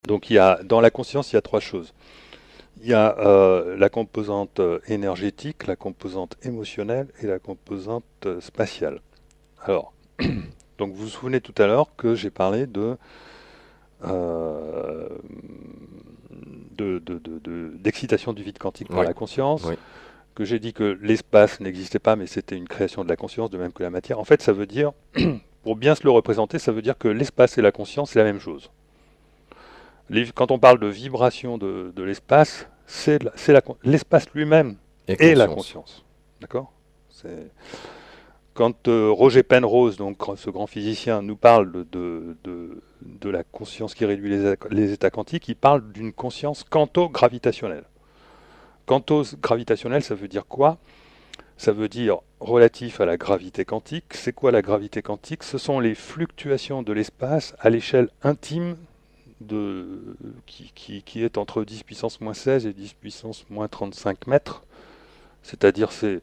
Donc dans la conscience, il y a trois choses. Il y a la composante énergétique, la composante émotionnelle et la composante spatiale. Alors, donc vous vous souvenez tout à l'heure que j'ai parlé euh, d'excitation du vide quantique par Oui, la conscience, oui, que j'ai dit que l'espace n'existait pas, mais c'était une création de la conscience, de même que la matière. En fait, ça veut dire, pour bien se le représenter, ça veut dire que l'espace et la conscience, c'est la même chose. Quand on parle de vibration de l'espace, l'espace lui-même et est la conscience. conscience. D'accord. Quand Roger Penrose, donc ce grand physicien, nous parle de la conscience qui réduit les états quantiques, il parle d'une conscience quanto-gravitationnelle. Quanto-gravitationnelle, ça veut dire quoi? Ça veut dire relatif à la gravité quantique. C'est quoi la gravité quantique? Ce sont les fluctuations de l'espace à l'échelle intime qui est entre 10 puissance moins 16 et 10 puissance moins 35 mètres. C'est-à-dire, c'est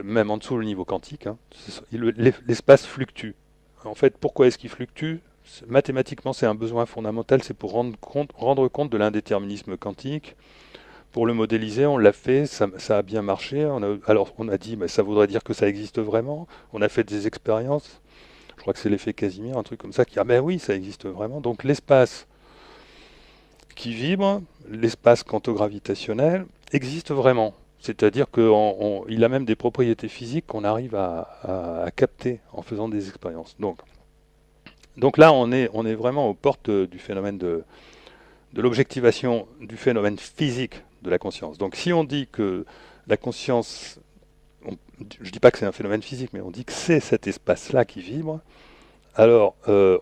même en dessous le niveau quantique. Hein. L'espace fluctue. En fait, pourquoi est-ce qu'il fluctue? Mathématiquement, c'est un besoin fondamental, c'est pour rendre compte de l'indéterminisme quantique. Pour le modéliser, on l'a fait, ça a bien marché. Alors on a dit, mais ça voudrait dire que ça existe vraiment. On a fait des expériences. Je crois que c'est l'effet Casimir, un truc comme ça, qui a, ben oui, ça existe vraiment. Donc l'espace qui vibre, l'espace quanto-gravitationnel, existe vraiment. C'est-à-dire qu'il a même des propriétés physiques qu'on arrive à capter en faisant des expériences. Donc là, on est vraiment aux portes du phénomène de l'objectivation du phénomène physique de la conscience. Donc si on dit que la conscience, je ne dis pas que c'est un phénomène physique, mais on dit que c'est cet espace-là qui vibre, alors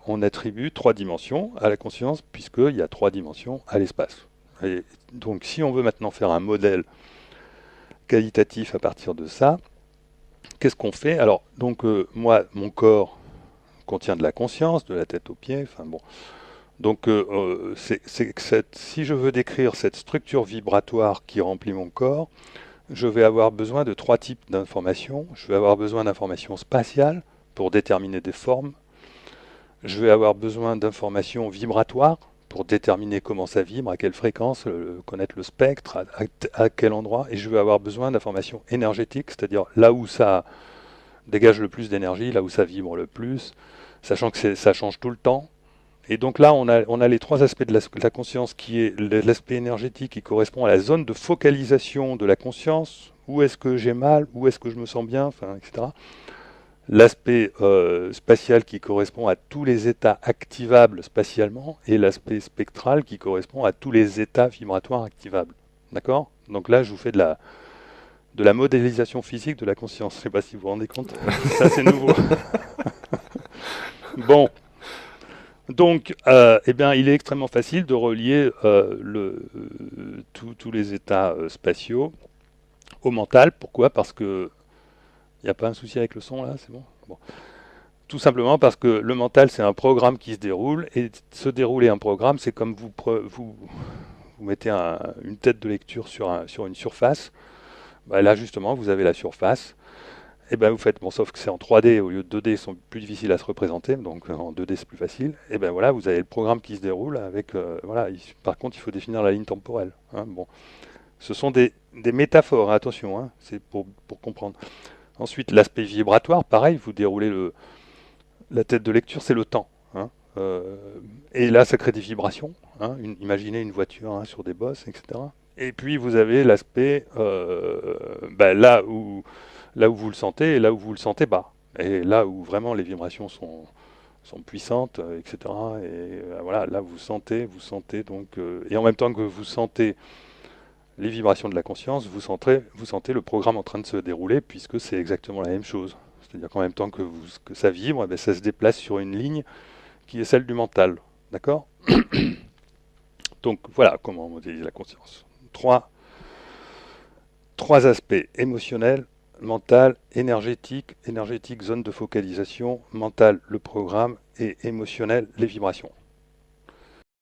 on attribue trois dimensions à la conscience, puisqu'il y a trois dimensions à l'espace. Et donc si on veut maintenant faire un modèle qualitatif à partir de ça, qu'est-ce qu'on fait? Alors, donc moi, mon corps contient de la conscience, de la tête aux pieds, enfin bon. Donc, si je veux décrire cette structure vibratoire qui remplit mon corps, je vais avoir besoin de trois types d'informations. Je vais avoir besoin d'informations spatiales pour déterminer des formes. Je vais avoir besoin d'informations vibratoires pour déterminer comment ça vibre, à quelle fréquence, connaître le spectre, à quel endroit. Et je vais avoir besoin d'informations énergétiques, c'est-à-dire là où ça dégage le plus d'énergie, là où ça vibre le plus, sachant que ça change tout le temps. Et donc là, on a les trois aspects de la conscience, qui est l'aspect énergétique qui correspond à la zone de focalisation de la conscience. Où est-ce que j'ai mal? Où est-ce que je me sens bien? Enfin, etc. L'aspect spatial qui correspond à tous les états activables spatialement. Et l'aspect spectral qui correspond à tous les états vibratoires activables. D'accord? Donc là, je vous fais de la modélisation physique de la conscience. Je ne sais pas si vous vous rendez compte. Ça, c'est nouveau. Bon, donc, eh bien, il est extrêmement facile de relier tous les états spatiaux au mental. Pourquoi? Parce que il n'y a pas un souci avec le son là, c'est bon. Bon. Tout simplement parce que le mental, c'est un programme qui se déroule, et se dérouler un programme, c'est comme vous mettez une tête de lecture sur une surface. Bah, là, justement, vous avez la surface. Et ben vous faites, bon, sauf que c'est en 3D au lieu de 2D, ils sont plus difficiles à se représenter, donc en 2D c'est plus facile. Et ben voilà, vous avez le programme qui se déroule avec, voilà. Par contre, il faut définir la ligne temporelle. Hein, bon, ce sont des métaphores, hein, attention, hein, c'est pour comprendre. Ensuite, l'aspect vibratoire, pareil, vous déroulez la tête de lecture, c'est le temps. Hein, euh, et là, ça crée des vibrations. Hein, imaginez une voiture, hein, sur des bosses, etc. Et puis vous avez l'aspect, bah, là où vous le sentez et là où vous le sentez pas. Et là où vraiment les vibrations sont puissantes, etc. Et voilà, là vous sentez donc, et en même temps que vous sentez les vibrations de la conscience, vous sentez le programme en train de se dérouler, puisque c'est exactement la même chose. C'est-à-dire qu'en même temps que ça vibre, eh bien, ça se déplace sur une ligne qui est celle du mental. D'accord? Donc voilà comment on modélise la conscience. Trois, trois aspects: émotionnel, mental, énergétique, zone de focalisation, mental, le programme, et émotionnel, les vibrations.